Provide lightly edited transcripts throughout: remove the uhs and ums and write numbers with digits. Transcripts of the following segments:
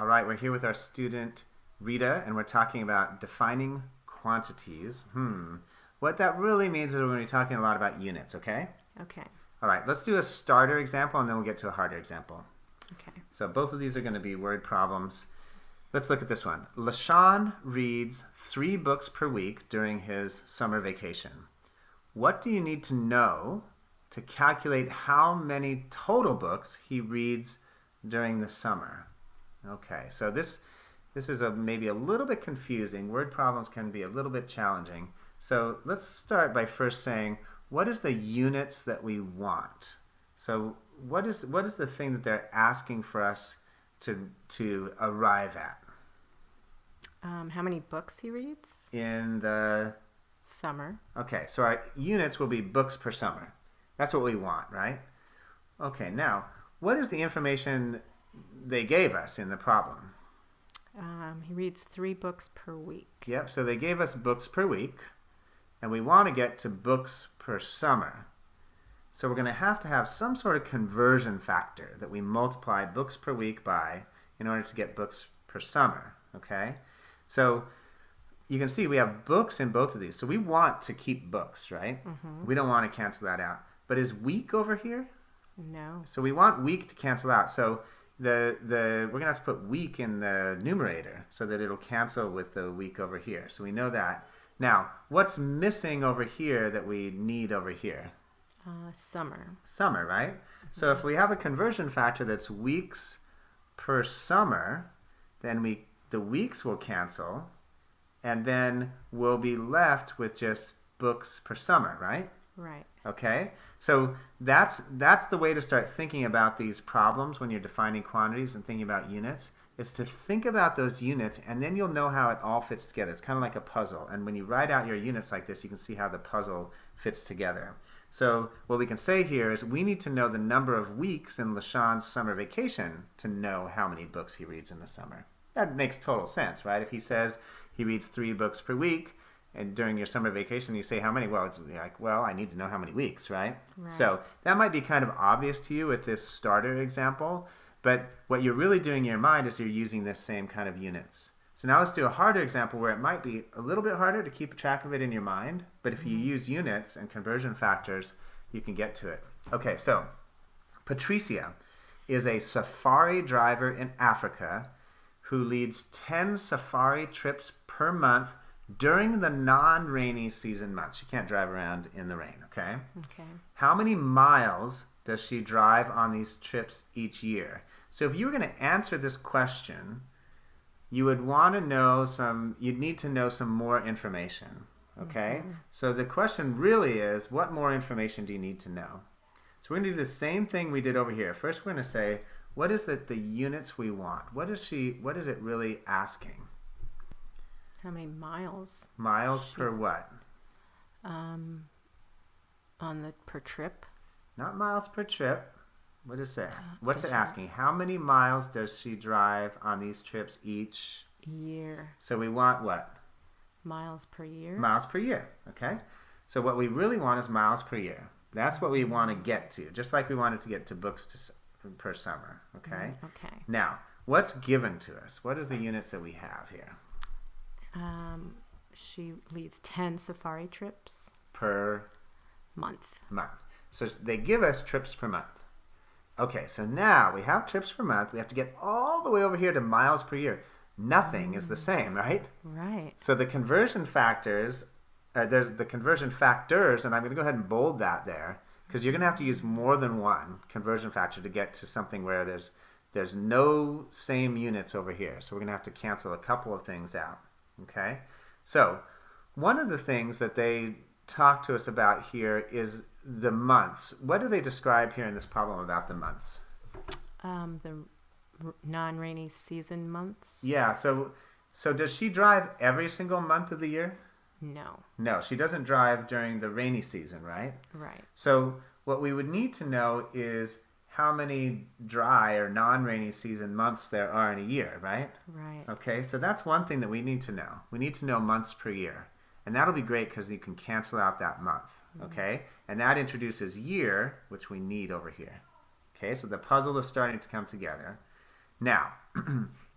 All right, we're here with our student Rita, and we're talking about defining quantities. What that really means is we're going to be talking a lot about units, okay? Okay. All right, let's do a starter example, and then we'll get to a harder example. Okay. So both of these are going to be word problems. Let's look at this one. Lesean reads 3 books per week during his summer vacation. What do you need to know to calculate how many total books he reads during the summer? Okay, so this is maybe a little bit confusing. Word problems can be a little bit challenging. So let's start by first saying, what is the units that we want? So what is the thing that they're asking for us to arrive at? How many books he reads? In the Summer. Okay, so our units will be books per summer. That's what we want, right? Okay, now, what is the information they gave us in the problem? He reads 3 books per week. Yep, so they gave us books per week, and we want to get to books per summer. So we're going to have some sort of conversion factor that we multiply books per week by in order to get books per summer, okay? So you can see we have books in both of these. So we want to keep books, right? Mm-hmm. We don't want to cancel that out. But is week over here? No. So we want week to cancel out. So we're going to have to put week in the numerator so that it'll cancel with the week over here. So we know that. Now, what's missing over here that we need over here? Summer. Summer, right? Mm-hmm. So if we have a conversion factor that's weeks per summer, then the weeks will cancel, and then we'll be left with just books per summer, right? Right. Okay, so that's the way to start thinking about these problems when you're defining quantities and thinking about units, is to think about those units, and then you'll know how it all fits together. It's kind of like a puzzle, and when you write out your units like this, you can see how the puzzle fits together. So what we can say here is we need to know the number of weeks in Lesean's summer vacation to know how many books he reads in the summer. That makes total sense, right? If he says he reads 3 books per week, and during your summer vacation you say how many? Well, it's like, well, I need to know how many weeks, right? So that might be kind of obvious to you with this starter example, but what you're really doing in your mind is you're using this same kind of units. So now let's do a harder example where it might be a little bit harder to keep track of it in your mind, but if you use units and conversion factors, you can get to it. Okay, so Patricia is a safari driver in Africa who leads 10 safari trips per month during the non-rainy season months. She can't drive around in the rain, okay? Okay. How many miles does she drive on these trips each year? So if you were going to answer this question, you would want to know you'd need to know some more information, okay? Mm-hmm. So the question really is, what more information do you need to know? So we're going to do the same thing we did over here. First, we're going to say, what is the units we want? What is it really asking? How many miles? Miles per what? Per trip. Not miles per trip. What is it? What's it asking? How many miles does she drive on these trips each year? So we want what? Miles per year. Miles per year, okay? So what we really want is miles per year. That's what we want to get to, just like we wanted to get to books per summer, okay? Okay. Now, what's given to us? What is the units that we have here? She leads 10 safari trips per month. So they give us trips per month. Okay, so now we have trips per month. We have to get all the way over here to miles per year. Nothing is the same, right? Right. So the conversion factors, there's the conversion factors, and I'm going to go ahead and bold that there, because you're going to have to use more than one conversion factor to get to something where there's no same units over here. So we're going to have to cancel a couple of things out. Okay, so one of the things that they talk to us about here is the months. What do they describe here in this problem about the months? The non-rainy season months. Yeah, so does she drive every single month of the year? No, she doesn't drive during the rainy season, right? Right. So what we would need to know is how many dry or non-rainy season months there are in a year, right? Right. Okay, so that's one thing that we need to know. We need to know months per year. And that'll be great because you can cancel out that month, okay? And that introduces year, which we need over here. Okay, so the puzzle is starting to come together. Now,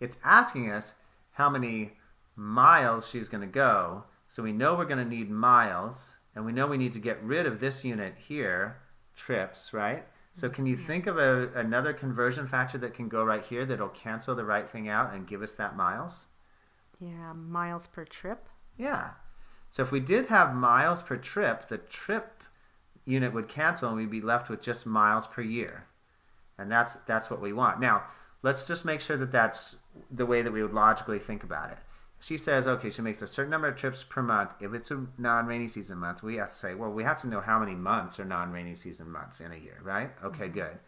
It's asking us how many miles she's going to go. So we know we're going to need miles, and we know we need to get rid of this unit here, trips, right? So can you think of another conversion factor that can go right here that'll cancel the right thing out and give us that miles? Yeah, miles per trip. Yeah. So if we did have miles per trip, the trip unit would cancel and we'd be left with just miles per year. And that's what we want. Now, let's just make sure that that's the way that we would logically think about it. She says, okay, she makes a certain number of trips per month. If it's a non-rainy season month, we have to say, well, we have to know how many months are non-rainy season months in a year, right? Okay, good.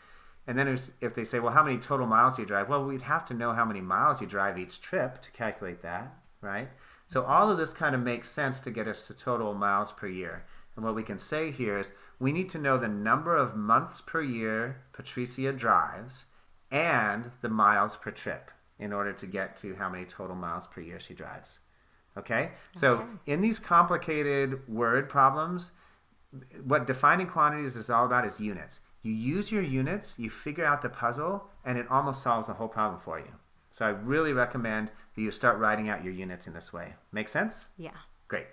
And then if they say, well, how many total miles do you drive? Well, we'd have to know how many miles you drive each trip to calculate that, right? So all of this kind of makes sense to get us to total miles per year. And what we can say here is we need to know the number of months per year Patricia drives and the miles per trip in order to get to how many total miles per year she drives. Okay? So in these complicated word problems, what defining quantities is all about is units. You use your units, you figure out the puzzle, and it almost solves the whole problem for you. So I really recommend that you start writing out your units in this way. Make sense? Yeah. Great.